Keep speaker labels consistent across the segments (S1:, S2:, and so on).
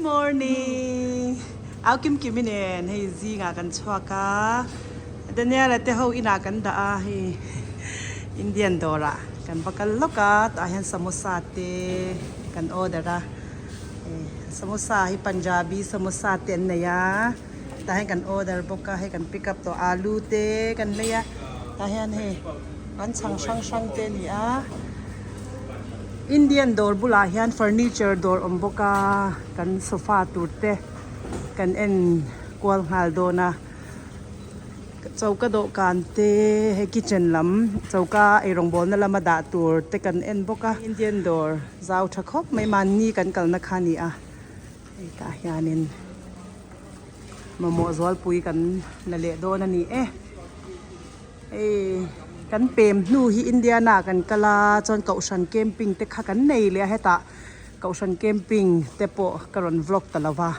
S1: morning. Ao kim kim inen hey zinga kan chwaka. Dania la te ho ina kan da hi Indian dora. Kan bakal loka ta hian samosa te kan order ra. Samosa hi Punjabi samosa te na ya. Ta hian kan order boka hay kan pick up to alu te kan le ya. Ta hian he kan sang te ni a. Indian door bula hian furniture door omboka kan sofa turte kan en kwal hal do na chauka do kan te he kitchen lam chauka ai rong bol na lama da tur te kan en boka Indian door zau thakop mai man ni kan kal na khani a ai ta hianin mamo zol pui kan na le do na ni kan pem nu hi India na kan kala chon kaushan camping te kha kan nei le heta kaushan camping te po karon vlog talawa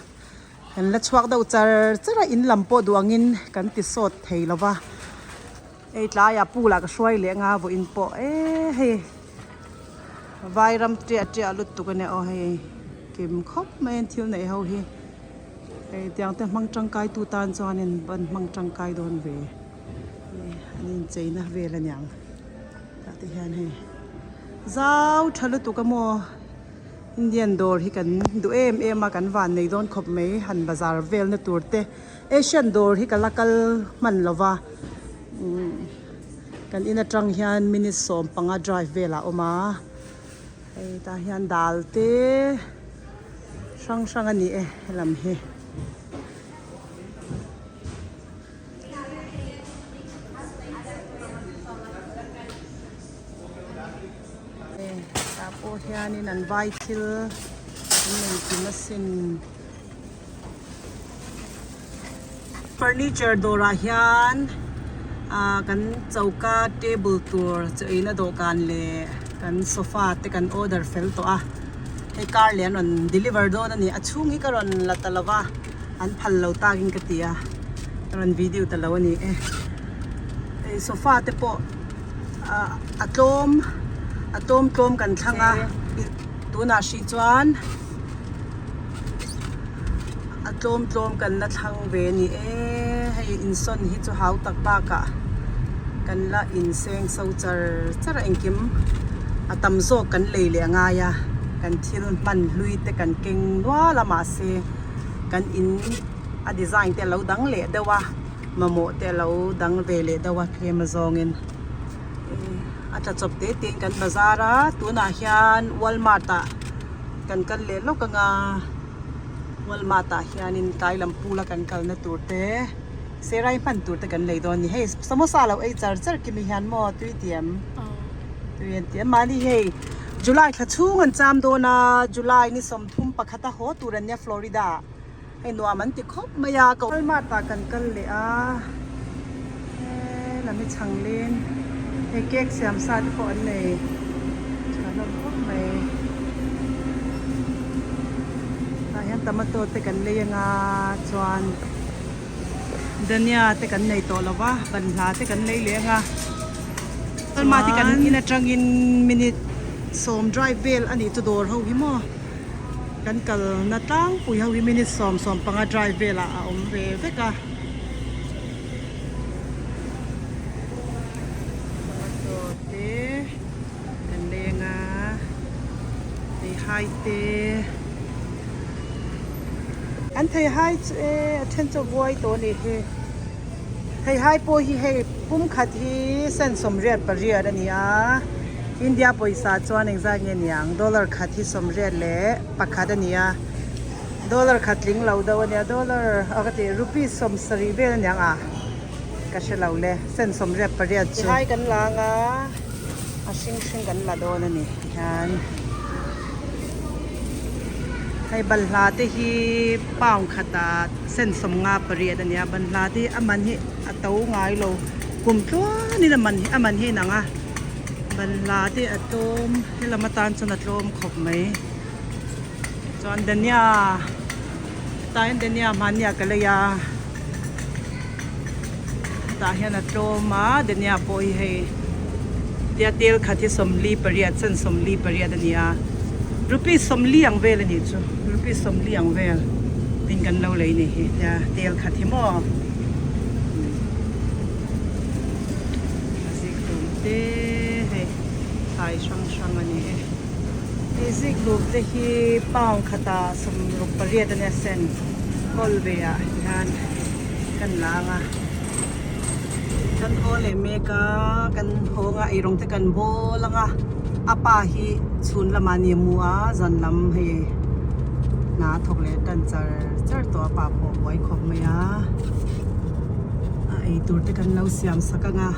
S1: kan la chuak do chara in lampo duangin kan ti sot thei lawa ei tla ya pula ka shwai le nga vo in po he vairam tre alut tu kan o he kim khop men thil nei ho hi ei tiang te mang tangkai tu tan chonin ban mang tangkai don ve anh chơi na về là nhàng, ta thấy hiện hay, giáo thằng tụi cái mò Indian door hi kan du em mà kan van nei don khop mấy han bazar vel na turte Asian door hi kalakal man lova kan ina trang hian minute som panga drive vela oma ai ta hian dal te sang ani lam hi hian in an vai thil nei tin sin furniture dora hian kan chauka table tour chaina dokan le kan sofa te kan order fel to a he car lian on deliver do na ni achung hi karon latalawa an phal lo tagin katia karon video talaw ni sofa te po atom kan thanga tuna shi chuan atom kan la thang ve ni hei inson hi chu hau tak ba ka kan la in seng so chara engkim atam zo kan leile anga ya kan thil man lui te kan keng wa lama se kan in a design te lo dang le dawa mamo te lo dang ve le dawa kem zongin acha chop te tin kan bazara tuna hian Walmart kan le lo ka nga Walmart hianin kailam pula kan kal na turte serai pan turte kan le don ni hey samosa lo ei char ki mi hian mo tuitiam tuitiam mali hey July tha chung an cham do na July ni som thum pakhata ho turanya Florida hey no man ti khop maya ko Walmart kan le a la mi changlen hey cake siam sa ko an nei chanom khop mai ayan tomato te kan le nga chuan dania te kan nei to lawa ban hla te kan le nga tan ma ti kan in atangin minute som drive vel ani to door ho hi mo kan kal na tang pui ho hi minute som panga drive vel a om ve veka hai te an thei hai athen cho boy to ni he thei hai po hi he pum khat hi sen som riat paria ania India poisa chuan engza nge niang dollar khat hi som riat le pakhat ania dollar khat ling lo da ania dollar agate rupees som sari ve niang a ka she lo le sen som riat paria chu hai kan la nga a sing kan la do na ni han hay balhla te hi paung khata sen som nga pariat ania balhla te aman hi atau ngai lo kum twa ni na man hi aman hi nanga balhla te atom hilamatan chon atlom khop mai chon dania tain dania mania kalaya ta hian atloma dania poi he dia tel khati somli pariat sen somli pariat ania รูปีสมเลียงเวลนี่จูรูปีสมเลียงเวลเป็นกันเราเลยนี่จะเตียลขัดที่หม้อสิกลุ่มเต้ถ่ายช่างอันนี้สิกลุ่มเต้ที่ป้องขัดสมรูปเรียดเนี่ยเซนกอลเบียงานกันล้างอ่ะกันโอเลเมกากันโฮงอ่ะอีรงเตกันโบลังอ่ะอาปาฮีชุนละมานีมัวจันลำให้นาทกเลกันจาร์ตัวป่าปอบไว้ขบไม่อะไอตัวเตกันเราเสียมสักงะ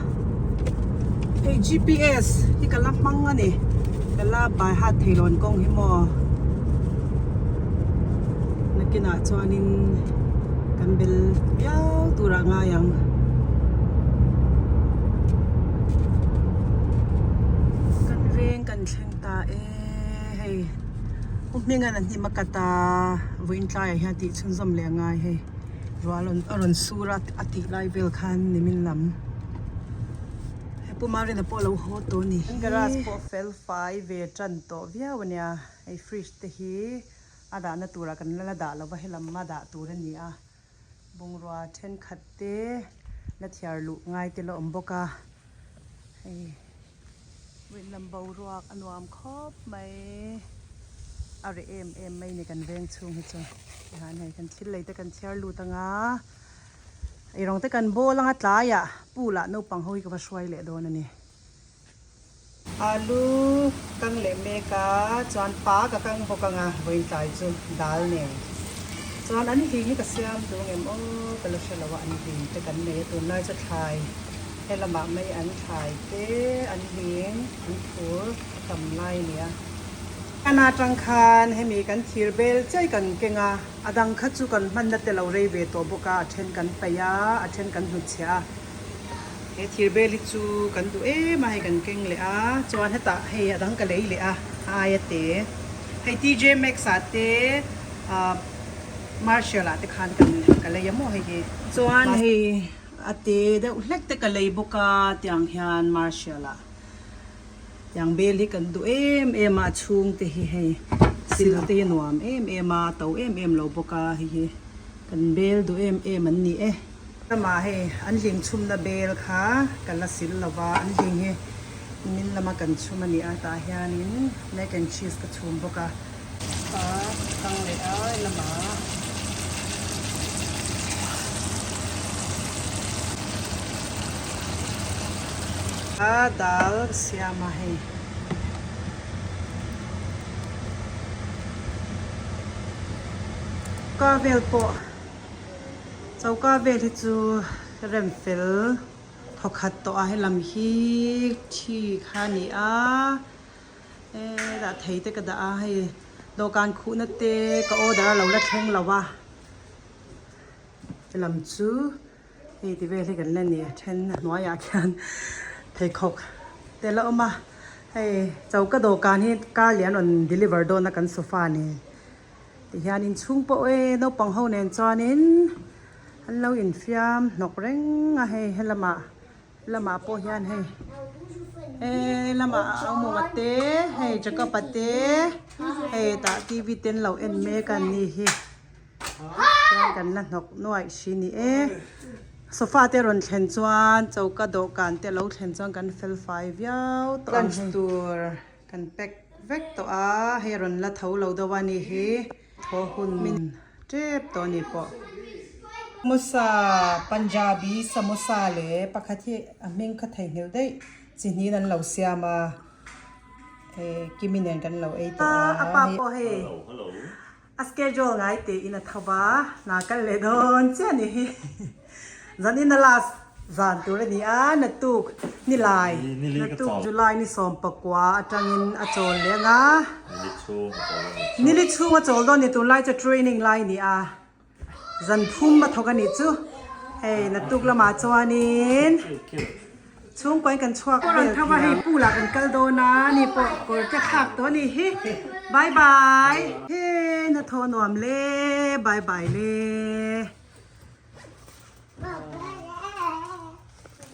S1: ไอ GPS ที่กันลับมังอ่ะนี่กันลับบายฮัดเทลอนกงให้มอนักกินอาจวนินกันเบลยาวตัวระงายังกันเชงตาให้ผมมีงานอันที่มักตาวินทรายให้ติดชุนจำเลียงไงให้รัวอรอนสุรัตอติไลเวลคันนิมินลำให้ปุ่มมาเรียนพอเราโหตัวนี้กระสพอเฟลไฟเวจันโตวิอาวันนี้ไอ้ฟรีชเตฮีอาดานตัวละกันละดาเราไปให้ลำมาดาตัวนี้อ่ะบงรัวเช่นขัดเตะและเทียร์ลุง่ายเตลอมบกาให้เวลลำบาวรวกอันวามครบไหมเอาเอ็มไม่ในกันเวงช่วงให้จงหาในกันชิดเลยแต่กันเชียร์ลูตังอ่ะไอรองแต่กันโบลังอัดลายอ่ะปูละนูปังหอยก็มาช่วยเหลือโดนนั่นนี่อาลูกังเลเมกาจวนป้ากับกังบกังอ่ะเวงใจจุนดาลเนี่ยจวนอันนี้ทีนี้ก็เสียมตัวเอ็มโอ้แต่เราเชื่อว่าอันนี้ทีแต่กันเนี่ยตัวน่าจะทายให้ละหมาดไม่อันถ่ายเต้อันเลี้ยงอันผัวทำไรเนี่ยอาณาจังคารให้มีกันทีเบลใจกันเก่งอ่ะอดังขัดจูกันมันนัดแต่เราเรเวตัวบกาเช่นกันไปยาเช่นกันหุ่นเชียเฮทีเบลจูกันดูมาให้กันเก่งเลยอ่ะจวนให้ตาให้อดังกันเลยเลยอ่ะอายเต้ให้ทีเจแม็กซ์เต้มาร์เชลล่ะเต้ขันกันเลยยังมั่วให้จวนให้อาเตเดอุเล็กเตกันเลยบุกาเตียงเฮียนมาร์เชลล่ะยังเบลกันดูมาชุงเตhiให้สิลเตนวมมาเตาเราบุกาhiกันเบลดูมันนี่ถ้ามาให้อันลิงชุมนะเบลค่ะกันละสิลละวาอันลิงให้มินละมากันชุมนี่อาตาเฮียนินแมกแอนชีสกับชุมบุกาตั้งเลยละมาदाल श्यामा है कावेल पो चौकावेल ही चू रेमफिल थोखत तो आहे लम्ही ठी खानी आ दा थैते का दा आहे दोकान खुनते का ऑर्डर लौला थेंग लवा लमचू हे दिवेलกันนั่นนี่เช่นน้อยอยากกันเทคอกแต่ละมาให้เจ้ากระโดการที่ก้าเหรียญอ่อนเดลิเวอร์โดนกันโซฟานี่แต่ยานินชุ่งโป้นกปังเฮาเนนจอนินฮัลโหลอินฟิยมนกเร่งให้ละมาโป้ยานให้ละมาเอาหมูมาเต้ให้จักรปัตเต้ให้ตาทีวีเต้นเหล่าเอ็นเมกันนี่เฮกันนั่นนกน้อยชินี่โซฟาเตรอนเทนจวนเจ้ากระโดกันเตลเทนจวนกันเฟลไฟยาวกันตัวกันเป็กเวกตัวให้รอนละเท่าเราดวานี่เฮทอหุ่นมินเจ็บตัวนี้ปะมุสาปัญจาบีสมุสาเลปะคัที่เมงคัดไทยเฮลได้สิ่งนี้นั้นเราเสียมากิมินเนกันเราตัวอาปาปะเฮอาสเกจงไงเตอินทว่านากันเลดอนเจนี่จันนี่นาลาจันตัวนี้นัตุกนี่ลายนัตุกจุลายนี่สมปกว่าจังอินอจอลเลยนะนี่ลิชูมาจอลตอนนี้ตัวลายจะเทรนนิ่งลายนี่จันพุ่มมาทกันนี่จูเฮ้นัตุกละมาจวนินช่วงไปกันชัวร์กันถ้าว่าให้ปูหลักกันกัลโดนะนี่ปกจะขับตัวนี้เฮ้บายบายเฮ้นัทนวมเล่บายบายเล่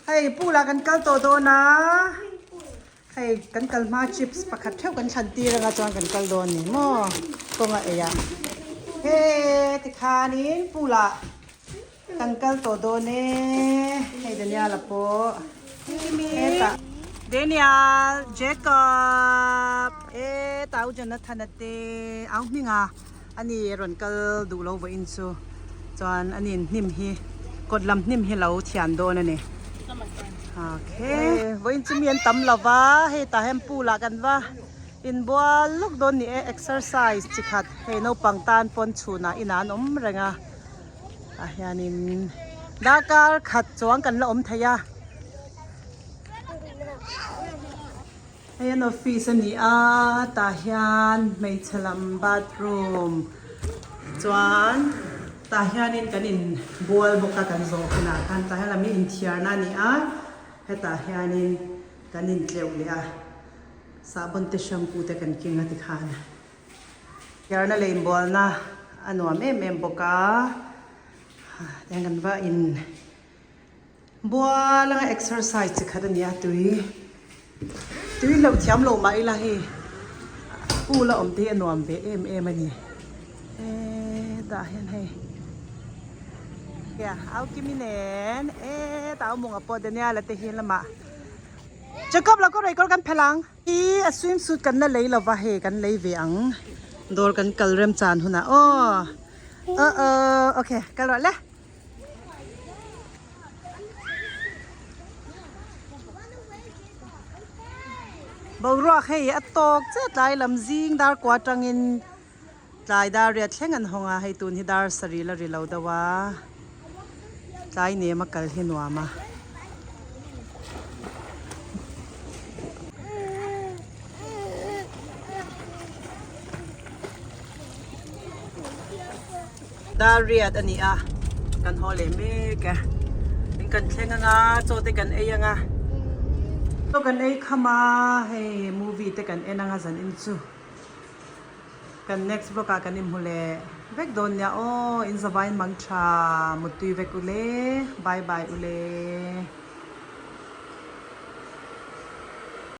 S1: ให้ปูลากันเก้าโตโตนะ ให้กันกัลมาชิปส์ประคัดเท่ากันชันตีระงาจวนกันกัลโดนนี่มอก็งะเอียเฮ้ติคานี้ปูละกันกัลโตโดเน่ให้เดนียละโปเอตาเดนียเจคอบตาอุจนัทนัตเตเอามิงาอันนี้รอนกัลดูโลวอินซูจวนอันนี้นิ่มฮีกดลำนิ่มฮีเราเทียนโดนนี่โอเควันจะมีอันตำละวะให้ตาแฮมปูละกันวะอินบัวลูกโดนนี่exercise จิขัดให้นปังตานปนชูนะอินานเรงอ่ะยานินดาการขัดจวงกันละทยาไอ้ยันออฟฟิศนี่ตาฮยานไม่ฉลามบาทรูมจวนตาฮยานินกันอินบัวบกกันโซขนาดกันตาฮยามีอินเทียนานี่ให้ตาฮยานินกันอินเกลียวเลยสาบันเตชัมพูเตกันกินกันติขานยานาเลยบัวนะอันว่าแม่บกแต่กันว่าอินบัวลัง exercise จิขัดนี่ตุยเราเทียมลงมาอีละเฮปูละเทียนวมเบมันนี่ตาเห็นให้เอากิมิเนนตาเอามงอปอเดเนียละเตเห็นละมาจะกบเราก็เลยก็กันพลังสวิมสุดกันนั่นเลยเราว่าเฮกันเลยเวียงโดนกันกัลเริ่มจานหุ่นนะโอเคกันหรอเลยบางรอบให้อัตโตกเจ้าใจลำซิงดาร์กว่าจังอินใจดาร์เรียดแข่งกันหงให้ตุนที่ดาร์สรีละรีเราดว่าใจเนี่ยมากัลเห็นว่ามาดาร์เรียดอันนี้กันฮอลเลเมกะเป็นกันแข่งกันโจทย์กันยังตัวกันขมาให้มูวี่แต่กันนังอาจารย์อินซูกัน next บล็อกกันอิมฮูเล่เวกโดนเนี่ยอินสบายมังชามุตุยเวกุเล่บายบายอุเล่